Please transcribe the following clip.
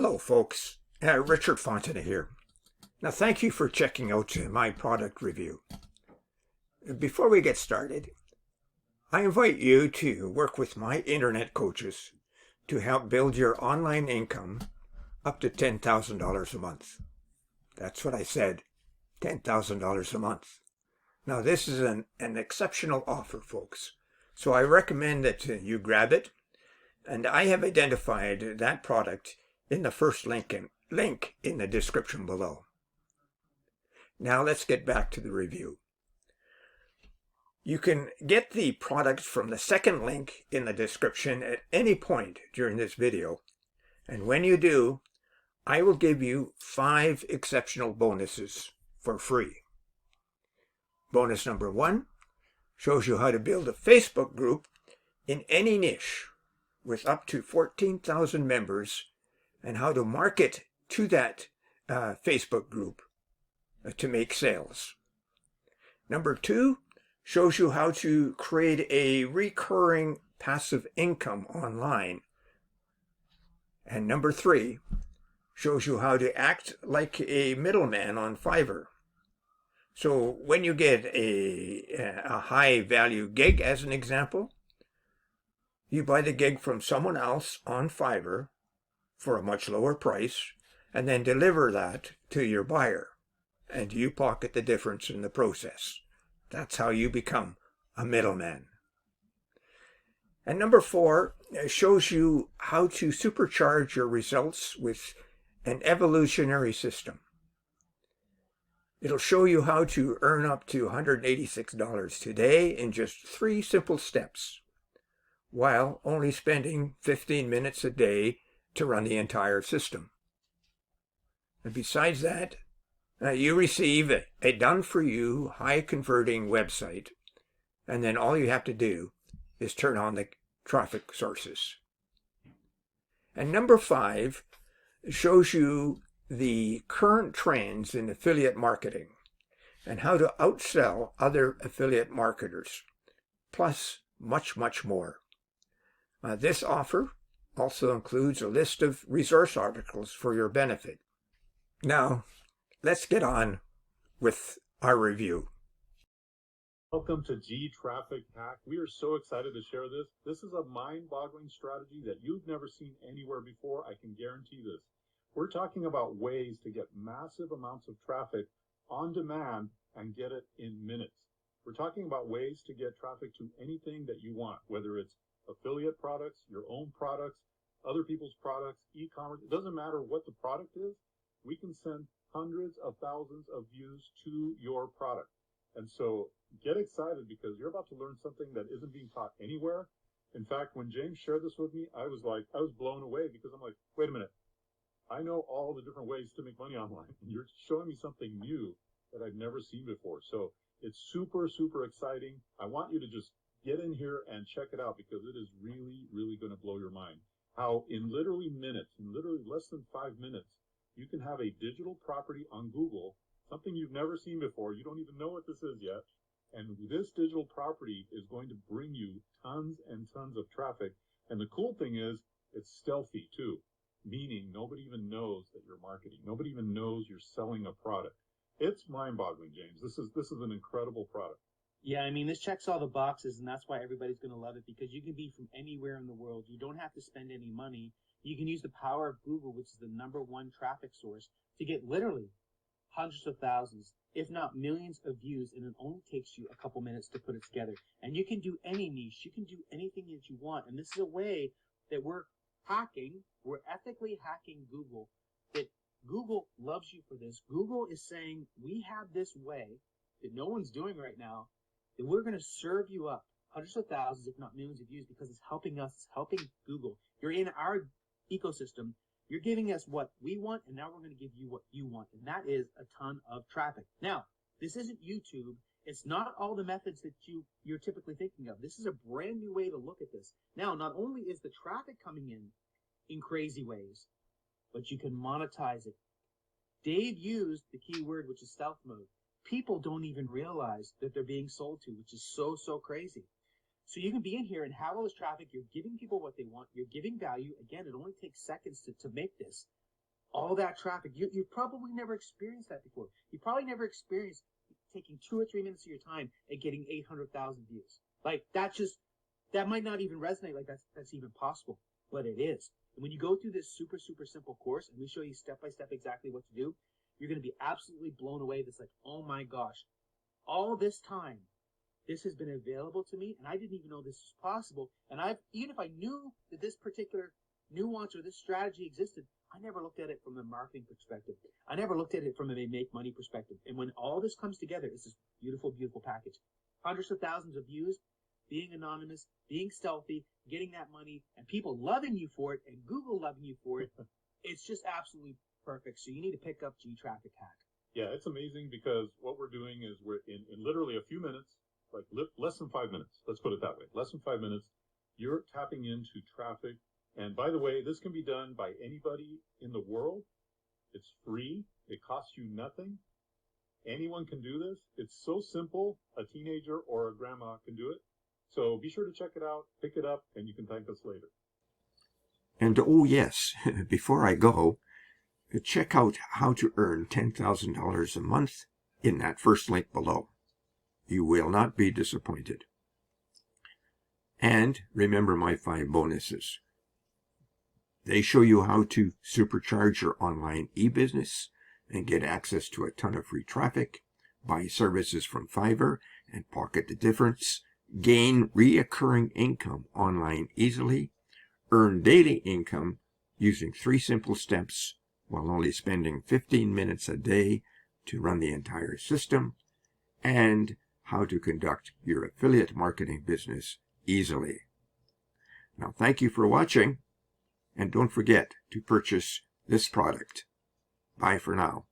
Hello, folks. Richard Fontana here. Now, thank you for checking out my product review. Before we get started, I invite you to work with my internet coaches to help build your online income up to $10,000 a month. That's what I said, $10,000 a month. Now, this is an exceptional offer, folks. So I recommend that you grab it. And I have identified that product in the first link in the description below. Now let's get back to the review. You can get the product from the second link in the description at any point during this video. And when you do, I will give you 5 exceptional bonuses for free. Bonus number 1 shows you how to build a Facebook group in any niche with up to 14,000 members and how to market to that Facebook group to make sales. Number 2 shows you how to create a recurring passive income online. And number 3 shows you how to act like a middleman on Fiverr. So when you get a high value gig, as an example, you buy the gig from someone else on Fiverr for a much lower price and then deliver that to your buyer, and you pocket the difference in the process. That's how you become a middleman. And number 4 shows you how to supercharge your results with an evolutionary system. It'll show you how to earn up to $186 today in just 3 simple steps, while only spending 15 minutes a day to run the entire system. And besides that, you receive a done-for-you, high-converting website, and then all you have to do is turn on the traffic sources. And number 5 shows you the current trends in affiliate marketing and how to outsell other affiliate marketers, plus much, much more. This offer also includes a list of resource articles for your benefit. Now, let's get on with our review. Welcome to G-Traffic Hack. We are so excited to share this. This is a mind-boggling strategy that you've never seen anywhere before. I can guarantee this. We're talking about ways to get massive amounts of traffic on demand and get it in minutes. We're talking about ways to get traffic to anything that you want, whether it's affiliate products, your own products, other people's products, e-commerce. It doesn't matter what the product is. We can send hundreds of thousands of views to your product. And so get excited because you're about to learn something that isn't being taught anywhere. In fact, when James shared this with me, I was blown away because I'm like, wait a minute. I know all the different ways to make money online. And you're showing me something new that I've never seen before. So it's super, super exciting. I want you to just get in here and check it out because it is really, really going to blow your mind. How in literally minutes, in literally less than 5 minutes, you can have a digital property on Google, something you've never seen before. You don't even know what this is yet. And this digital property is going to bring you tons and tons of traffic. And the cool thing is it's stealthy too, meaning nobody even knows that you're marketing. Nobody even knows you're selling a product. It's mind-boggling, James. This is an incredible product. Yeah, I mean, this checks all the boxes, and that's why everybody's going to love it, because you can be from anywhere in the world. You don't have to spend any money. You can use the power of Google, which is the #1 traffic source, to get literally hundreds of thousands, if not millions of views, and it only takes you a couple minutes to put it together. And you can do any niche. You can do anything that you want. And this is a way that we're ethically hacking Google, that Google loves you for this. Google is saying, we have this way that no one's doing right now, that we're going to serve you up hundreds of thousands, if not millions of views, because it's helping us, it's helping Google. You're in our ecosystem. You're giving us what we want, and now we're going to give you what you want, and that is a ton of traffic. Now, this isn't YouTube. It's not all the methods that you're typically thinking of. This is a brand new way to look at this. Now, not only is the traffic coming in crazy ways, but you can monetize it. Dave used the keyword, which is stealth mode. People don't even realize that they're being sold to, which is so, so crazy. So you can be in here and have all this traffic. You're giving people what they want. You're giving value. Again, it only takes seconds to make this. all that traffic. You've probably never experienced that before. You probably never experienced taking 2 or 3 minutes of your time and getting 800,000 views. Like that might not even resonate like that's even possible, but it is. And when you go through this super, super simple course and we show you step by step exactly what to do, you're going to be absolutely blown away. That's like, oh my gosh, all this time, this has been available to me, and I didn't even know this was possible. And even if I knew that this particular nuance or this strategy existed, I never looked at it from a marketing perspective. I never looked at it from a make money perspective. And when all this comes together, it's this beautiful, beautiful package. Hundreds of thousands of views, being anonymous, being stealthy, getting that money, and people loving you for it, and Google loving you for it. It's just absolutely perfect. So you need to pick up G Traffic Hack. Yeah, it's amazing because what we're doing is we're in literally a few minutes, like less than 5 minutes. Let's put it that way. Less than 5 minutes, you're tapping into traffic. And by the way, this can be done by anybody in the world. It's free. It costs you nothing. Anyone can do this. It's so simple. A teenager or a grandma can do it. So be sure to check it out, pick it up, and you can thank us later. And oh yes, before I go, check out how to earn $10,000 a month in that first link below. You will not be disappointed. And remember my 5 bonuses. They show you how to supercharge your online e-business and get access to a ton of free traffic, buy services from Fiverr and pocket the difference, gain reoccurring income online easily, earn daily income using 3 simple steps while only spending 15 minutes a day to run the entire system, and how to conduct your affiliate marketing business easily. Now, thank you for watching. And don't forget to purchase this product. Bye for now.